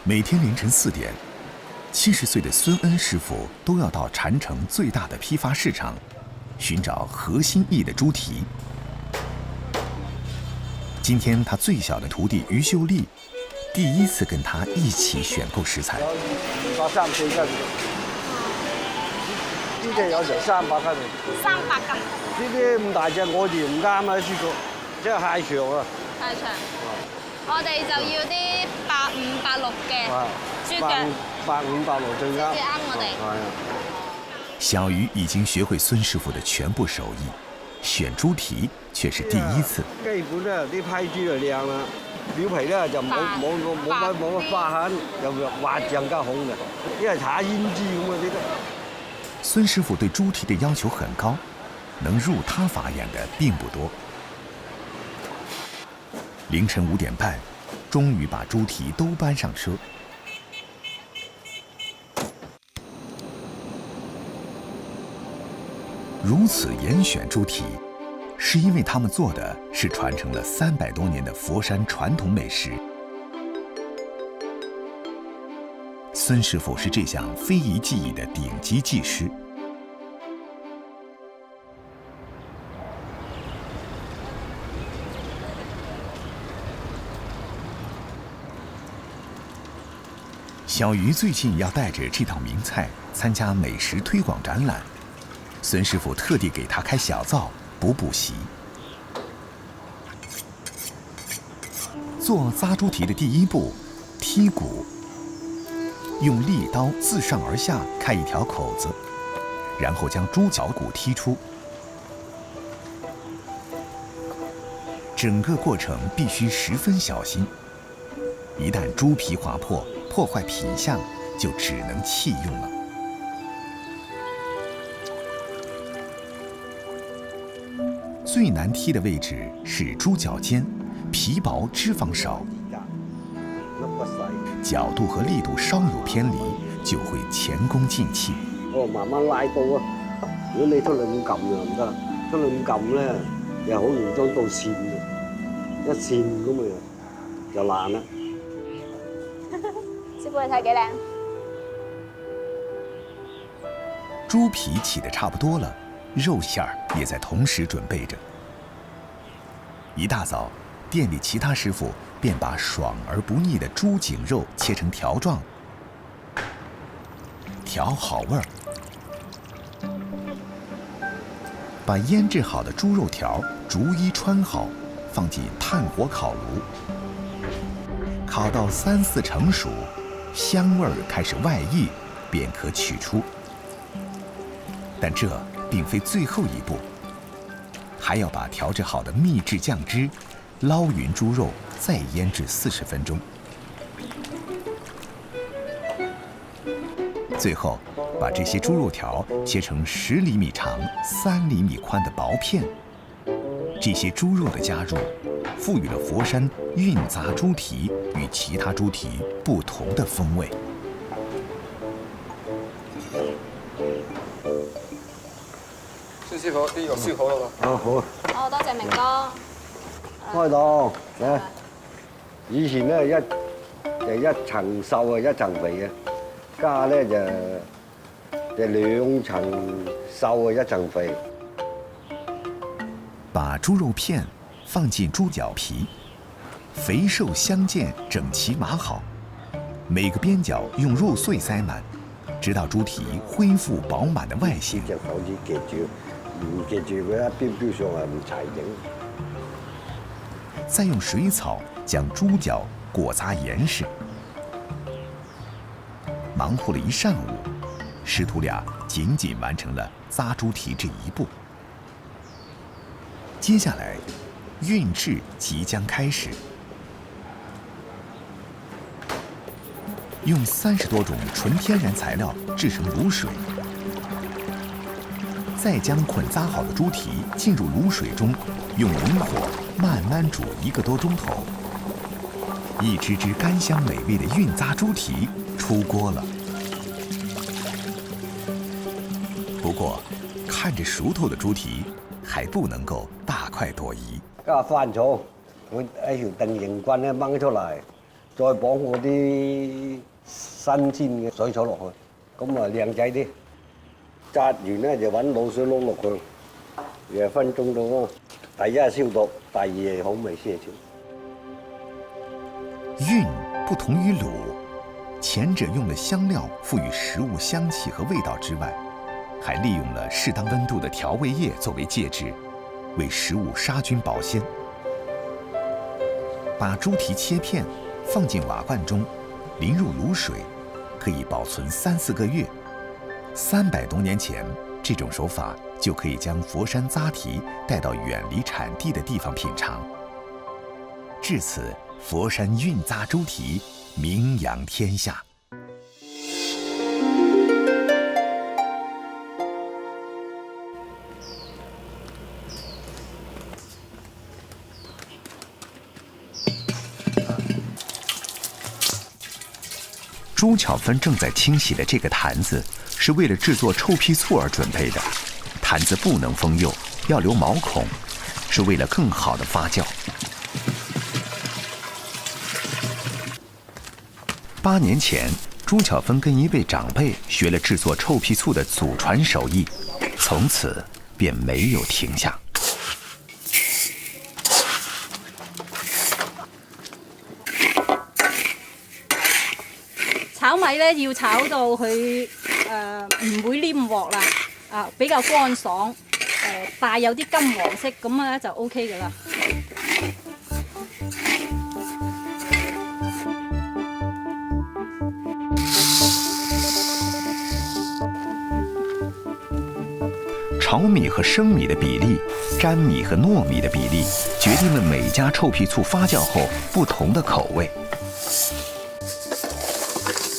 每天凌晨4点，70岁的孙恩师傅都要到禅城最大的批发市场，寻找合心意的猪蹄。今天他最小的徒弟于秀丽，第一次跟他一起选购食材。有200、300斤，呢隻有成300斤。300斤。呢啲咁大隻我哋唔啱啊，師傅，即係太長啊。太長。我哋就要啲85、86嘅豬腳。85、86最啱。最啱我哋。係啊。小魚已經學會孫師傅的全部手藝，選豬蹄卻是第一次。基本咧啲批豬就靚啦，表皮咧就冇乜花痕，又滑更加好嘅，因為炒胭脂咁啊啲。孫師傅對豬蹄的要求很高，能入他法眼的並不多。凌晨5點半，終於把豬蹄都搬上車。如此嚴選豬蹄，是因為他們做的是傳承了300多年的佛山傳統美食。孫師傅是這項非遺技藝的頂級技師。小魚最近要帶着這道名菜參加美食推廣展覽，孫師傅特地給他開小灶補習。做扎豬蹄的第一步，剔骨，用利刀自上而下開一條口子，然後將豬腳骨剔出。整個過程必須十分小心，一旦豬皮劃破，破壞品相，就只能棄用了。最難剔的位置是豬腳尖，皮薄脂肪少，角度和力度稍有偏離，就會前功盡棄。慢慢拉刀啊！如果你出嚟咁撳就唔得，出嚟咁撳咧又好容易將刀跣嘅，一跣咁啊就爛啦。師傅，你睇幾靚？豬皮起得差不多了，肉餡兒也在同時準備着。一大早，店裡其他師傅便把爽而不膩的豬頸肉切成條狀，調好味兒。把醃製好的豬肉條逐一穿好，放進炭火烤爐，烤到3、4成熟，香味兒開始外溢，便可取出。但這並非最後一步，還要把調製好的秘製醬汁撈勻豬肉，再醃製40分鐘。最後，把這些豬肉條切成10厘米長、3厘米寬的薄片。這些豬肉的加入，賦予了佛山韻扎豬蹄與其他豬蹄不同的風味。孫師傅，啲肉燒好啦喎。好。好，多謝明哥。開檔嚟。以前咧一層瘦啊，一層肥嘅，家咧就2層瘦啊，1層肥。把豬肉片放進豬腳皮，肥瘦相間，整齊碼好。每個邊角用肉碎塞滿，直到豬蹄恢復飽滿的外形。隻手指夾住，唔夾住佢一邊邊上係唔齊整。再用水草將豬腳裹紮嚴實。忙活了一上午，師徒倆僅僅完成了扎豬蹄這一步。接下來，韻製即將開始。用30多種純天然材料製成滷水，再將捆紮好的豬蹄進入滷水中，用文火慢慢煮1個多鐘頭。一隻隻甘香美味的韻扎豬蹄出鍋了。不過，看着熟透的豬蹄，還不能夠大快朵頤。加番草，我一條定型棍咧掹出嚟，再綁嗰啲新鮮嘅水草落去，咁啊靚仔啲。紮完咧就揾鹵水撈落去，2分鐘到咯。第一消毒，第二好味些少。韻不同于卤，前者用了香料赋予食物香气和味道之外，还利用了适当温度的调味液作为介质，为食物杀菌保鲜。把猪蹄切片，放进瓦罐中，淋入卤水，可以保存3、4个月。300多年前，这种手法就可以将佛山扎蹄带到远离产地的地方品尝。至此，佛山韵扎猪蹄名扬天下。朱巧芬正在清洗的这个坛子，是为了制作臭屁醋而准备的。坛子不能封釉，要留毛孔，是为了更好的发酵。8年前，朱巧芬跟一位长辈学了制作臭屁醋的祖传手艺，从此便没有停下。炒米咧要炒到佢唔會黏鑊啦，比較乾爽，帶有啲金黃色，咁咧就 OK 噶啦。炒米和生米的比例，粘米和糯米的比例，决定了每家臭屁醋发酵後不同的口味。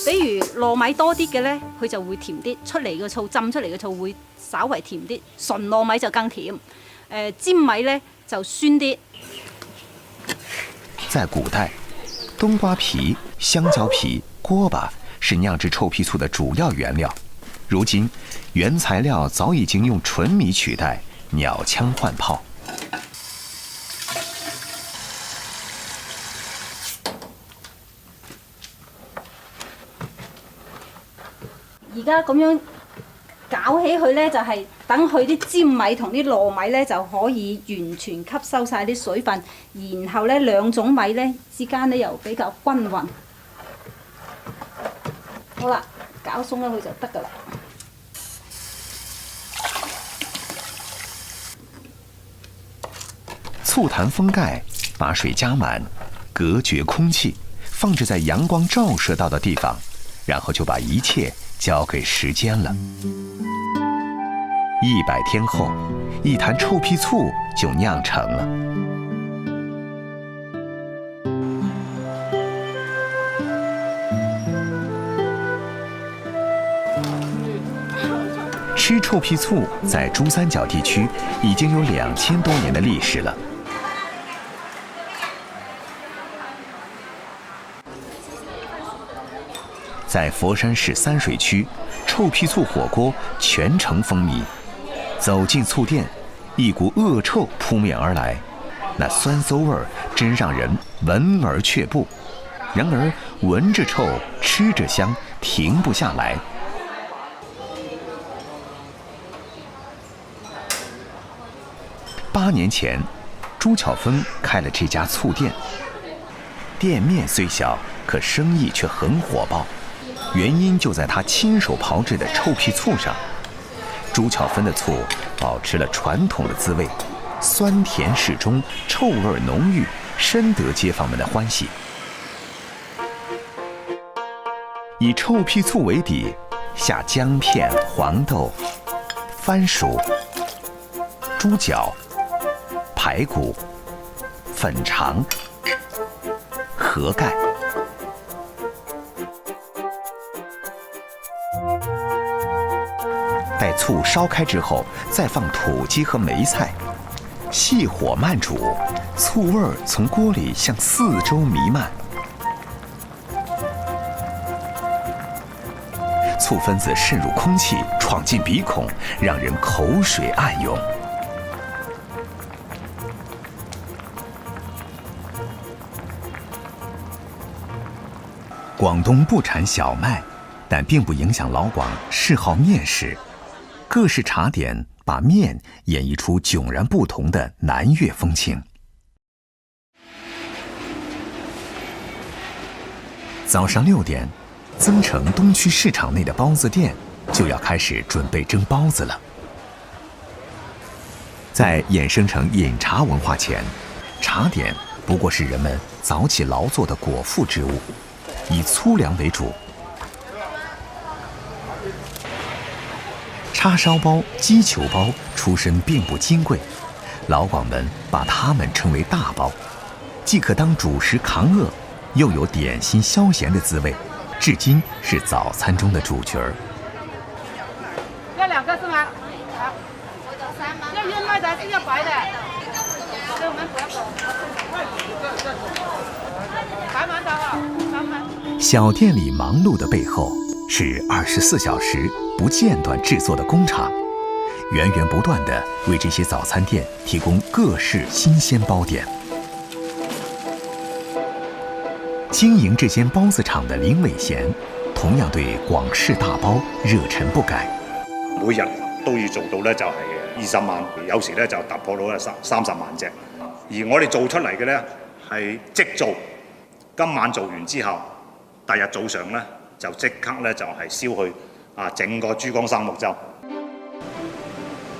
比如糯米多啲嘅咧，佢就會甜啲，出嚟嘅醋浸出嚟嘅醋會稍為甜啲。純糯米就更甜，尖米咧就酸啲。在古代，冬瓜皮、香蕉皮、锅巴是酿制臭屁醋的主要原料。如今，原材料早已经用纯米取代，鸟枪换炮。而家咁樣搞起佢咧，就係等佢啲尖米同啲糯米咧就可以完全吸收晒啲水分，然後咧兩種米咧之間咧又比較均勻。好啦，搞鬆咗佢就得㗎啦。醋坛封蓋，把水加滿，隔絕空氣，放置在陽光照射到的地方，然後就把一切交給時間了。100天後，一壇臭屁醋就釀成了。吃臭屁醋在珠三角地區已經有2000多年的歷史了。在佛山市三水区，臭屁醋火锅全城风靡。走进醋店，一股恶臭扑面而来，那酸馊味儿真让人闻而却步。然而闻着臭，吃着香，停不下来。8年前，朱巧芬开了这家醋店。店面虽小，可生意却很火爆。原因就在他亲手炮制的臭屁醋上。朱巧芬的醋保持了传统的滋味，酸甜适中，臭味浓郁，深得街坊们的欢喜。以臭屁醋为底，下姜片、黄豆、番薯、猪脚、排骨、粉肠、盒盖。待醋烧开之后，再放土鸡和梅菜，细火慢煮，醋味儿从锅里向四周弥漫。醋分子渗入空气，闯进鼻孔，让人口水暗涌。广东不产小麦，但并不影响老广嗜好面食。各式茶点把面演绎出迥然不同的南粤风情。早上6点，增城东区市场内的包子店就要开始准备蒸包子了。在衍生成饮茶文化前，茶点不过是人们早起劳作的果腹之物，以粗粮为主。叉烧包、鸡球包出身并不金贵，老广们把它们称为大包，既可当主食扛饿，又有点心消闲的滋味，至今是早餐中的主角儿。要2个是吗？好，要燕麦的还是要白的？给我们不要走。白馒头啊，3份。小店里忙碌的背后，是24小时不间断制作的工厂，源源不断地为这些早餐店提供各式新鲜包点。经营这间包子厂的林伟贤，同样对廣式大包熱忱不改。每日都要做到咧，就係20萬，有時咧就突破到30萬隻。而我哋做出嚟嘅咧係即做，今晚做完之後，第日早上咧就即刻咧就係燒去整個珠江三木洲。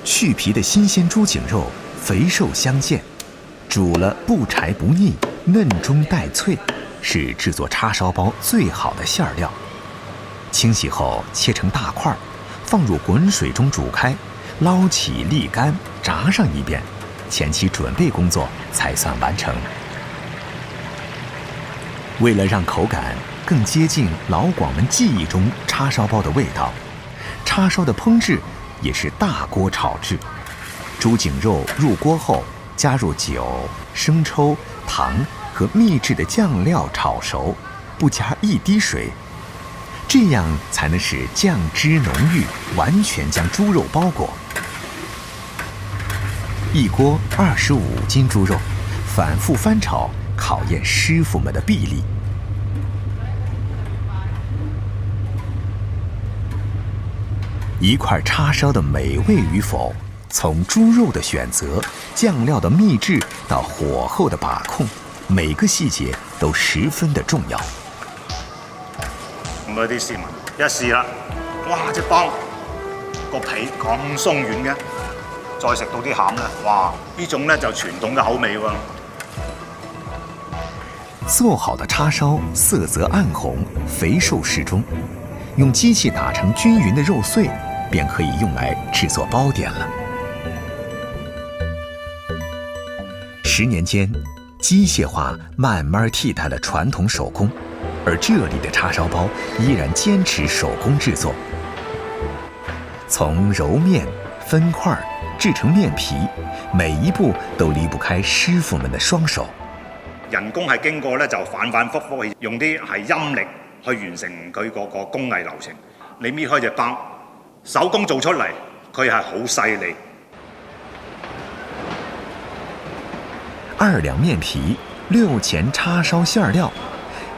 去皮的新鮮豬頸肉肥瘦相間，煮了不柴不膩，嫩中帶脆，是制作叉燒包最好的餡料。清洗後切成大塊，放入滾水中煮開，撈起瀝乾，炸上一遍，前期準備工作才算完成。為了讓口感更接近老廣們記憶中叉燒包的味道，叉燒的烹製也是大鍋炒制。豬頸肉入鍋後，加入酒、生抽、糖和秘製的醬料炒熟，不加一滴水，這樣才能使醬汁濃郁，完全將豬肉包裹。一鍋25斤豬肉，反覆翻炒，考驗師傅們的臂力。一塊叉燒的美味與否，從豬肉的選擇、醬料的秘製到火候的把控，每個細節都十分的重要。咁嗰啲市民一試啦，哇！隻包個皮咁鬆軟嘅，再食到啲餡咧，哇！呢種咧就傳統嘅口味喎。做好的叉燒色澤暗紅，肥瘦適中，用機器打成均勻的肉碎，便可以用來製作包點了。10年間，機械化慢慢替代了傳統手工，而這裡的叉燒包依然堅持手工製作。從揉麵、分塊、製成麵皮，每一步都離不開師傅們的雙手。人工係經過咧就反反覆覆用啲係陰力去完成佢嗰個工藝流程。你搣開隻包，手工做出嚟，佢係好細膩。2兩麵皮，6錢叉燒餡料，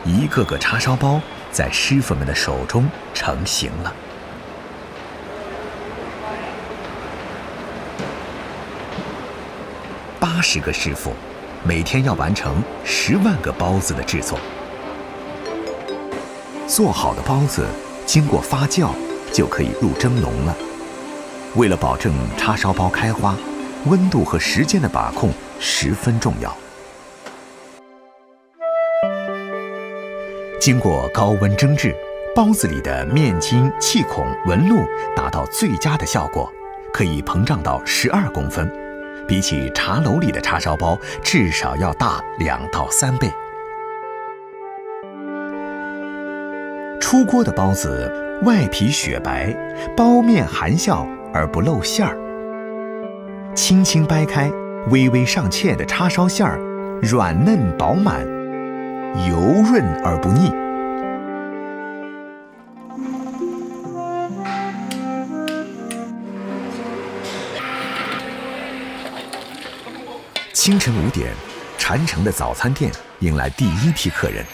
一個個叉燒包在師傅們的手中成型了。80個師傅，每天要完成10萬個包子的製作。做好的包子經過發酵就可以入蒸籠了。為了保證叉燒包開花，溫度和時間的把控十分重要。經過高溫蒸製，包子裡的面筋、氣孔、紋路達到最佳的效果，可以膨脹到12公分，比起茶樓裡的叉燒包至少要大2到3倍。出鍋的包子外皮雪白，包面含笑而不露餡兒。輕輕掰開，微微上芡的叉燒餡兒，軟嫩飽滿，油潤而不膩。清晨5點，禪城的早餐店迎來第一批客人。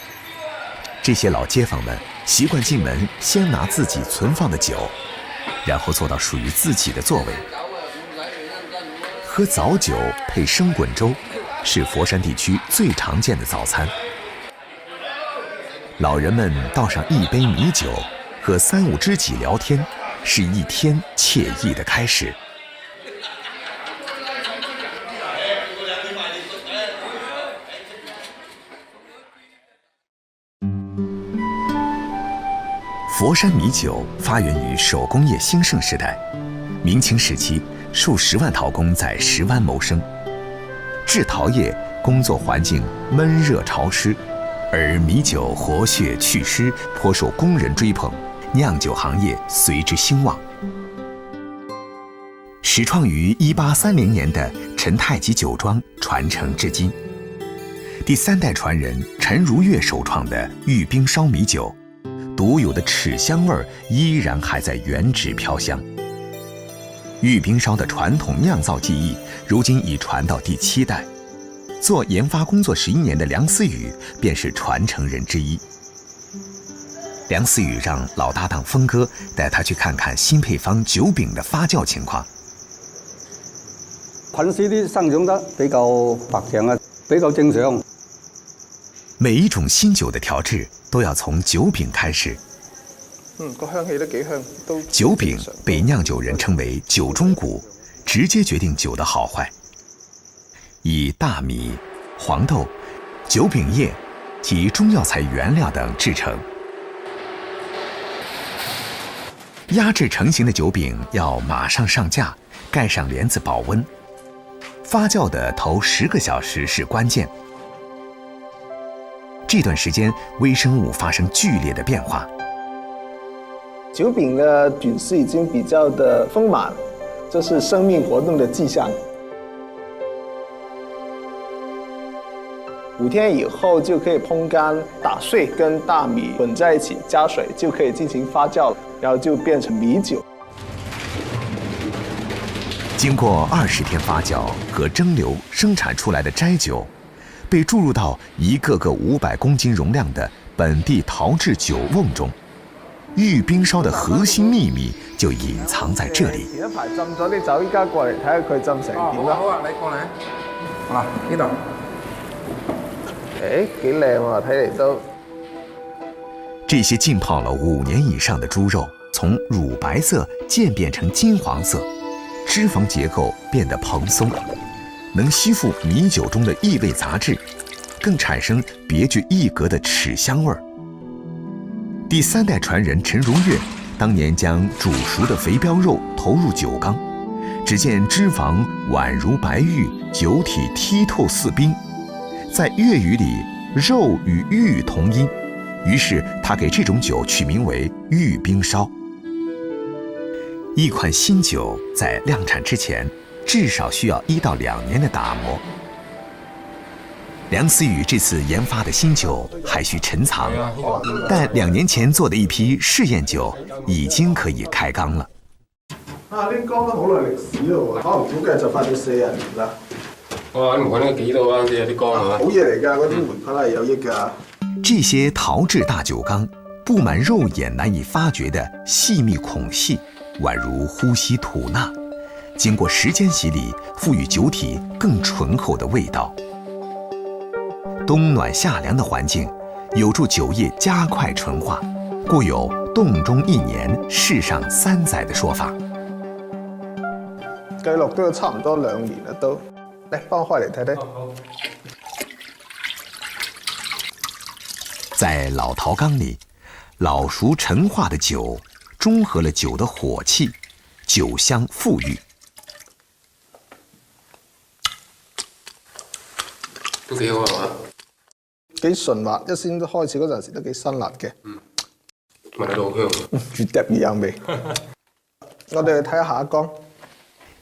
这些老街坊们习惯进门先拿自己存放的酒，然后坐到属于自己的座位。喝早酒配生滚粥是佛山地区最常见的早餐。老人们倒上一杯米酒，和3、5知己聊天，是一天惬意的开始。佛山米酒发源于手工业兴盛时代，明清时期，数10万陶工在石湾谋生。制陶业工作环境闷热潮湿，而米酒活血祛湿，颇受工人追捧，酿酒行业随之兴旺。始创于1830年的陈太吉酒庄传承至今，第3代传人陈如月首创的玉冰烧米酒，独有的豉香味依然还在原址飘香。玉冰烧的传统酿造技艺，如今已传到第7代。做研发工作11年的梁思雨便是传承人之一。梁思雨让老搭档峰哥带他去看看新配方酒饼的发酵情况。菌絲啲生長得比較白淨啊，比較正常。每一種新酒的調製都要從酒餅開始。個香氣都幾香，都酒餅被釀酒人稱為酒中蠱，直接決定酒的好壞。以大米、黃豆、酒餅葉及中藥材原料等製成。壓製成型的酒餅要馬上上架，蓋上簾子保溫。發酵的頭10個小時是關鍵。這段時間，微生物發生劇烈的變化。酒餅的菌絲已經比較的豐滿，這是生命活動的跡象。5天以後就可以烘乾，打碎跟大米混在一起，加水就可以進行發酵了，然後就變成米酒。經過20天發酵和蒸餾生產出來的齋酒，被注入到一個個500公斤容量的本地陶製酒甕中。玉冰燒的核心秘密就隱藏在這裡。前一排浸咗啲酒，依家過嚟睇下佢浸成點啦。好啊，你過嚟。嗱，呢度。幾靚喎，睇嚟都。這些浸泡了5年以上的豬肉，從乳白色漸變成金黃色，脂肪結構變得蓬鬆，能吸附米酒中的異味雜質，更產生別具一格的豉香味。第3代傳人陳如月當年將煮熟的肥膘肉投入酒缸，只見脂肪宛如白玉，酒體剔透似冰。在粵語裡，肉與玉同音，於是他給這種酒取名為玉冰燒。一款新酒在量產之前，至少需要1到2年的打磨。梁思雨這次研發的新酒還需陳藏，但2年前做的一批試驗酒已經可以開缸了。呢缸都好耐歷史咯，可能估計就快到40年啦。哇！啲煤菌幾多啊？啲缸係嘛？好嘢嚟㗎，嗰啲煤菌係有益㗎。這些陶製大酒缸佈滿肉眼難以發掘的細密孔隙，宛如呼吸吐納，經過時間洗禮，賦予酒體更醇厚的味道。冬暖夏涼的環境，有助酒液加快醇化，故有凍中1年，世上3載的說法。記錄都有差唔多2年啦都。嚟，幫我開嚟睇睇。在老陶缸裡，老熟陳化的酒中和了酒的火氣，酒香馥郁。都幾好係嘛？幾順滑，一先開始嗰陣時都幾辛辣嘅。聞到好香。越嗒越有味。我哋去睇下一缸。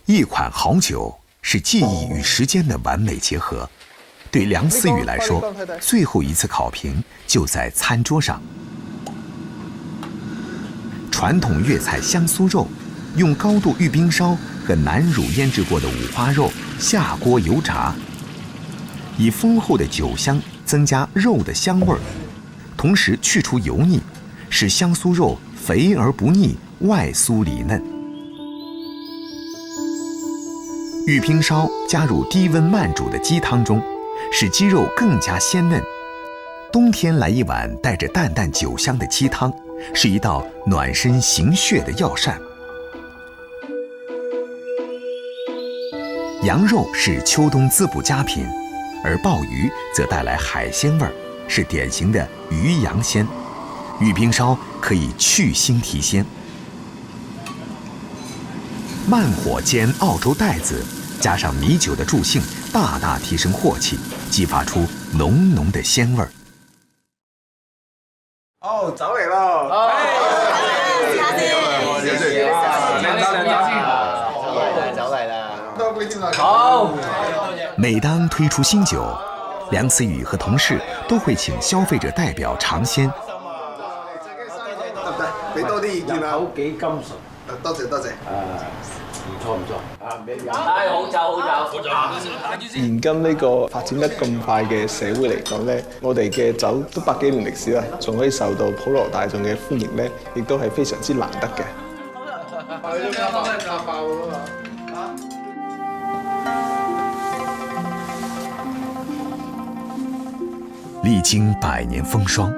一款好酒是技藝與時間的完美結合。對梁思雨來說，最後一次考評就在餐桌上。傳統粵菜香酥肉，用高度玉冰燒和南乳醃製過的五花肉下鍋油炸，以豐厚的酒香增加肉的香味，同时去除油腻，使香酥肉肥而不腻，外酥里嫩。玉冰烧加入低温慢煮的鸡汤中，使鸡肉更加鲜嫩。冬天来一碗带着淡淡酒香的鸡汤，是一道暖身行血的药膳。羊肉是秋冬滋补佳品，而鲍鱼则带来海鲜味儿，是典型的鱼羊鲜。玉冰烧可以去腥提鲜。慢火煎澳洲带子，加上米酒的助兴，大大提升镬气，激发出浓浓的鲜味儿。哦，走嚟咯！好。每當推出新酒，梁思雨和同事都會請消費者代表嘗鮮。得唔得？俾多啲意見啊！口幾金純。多謝多謝。唔錯唔錯。唉，好酒好酒好酒。現今呢個發展得咁快嘅社會嚟講咧，我哋嘅酒都100幾年歷史啦，仲可以受到普羅大眾嘅歡迎咧，亦都係非常之難得嘅。歷經100年風霜，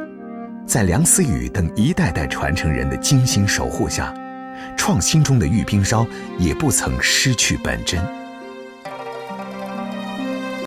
在梁思雨等一代代傳承人的精心守護下，創新中的玉冰燒也不曾失去本真。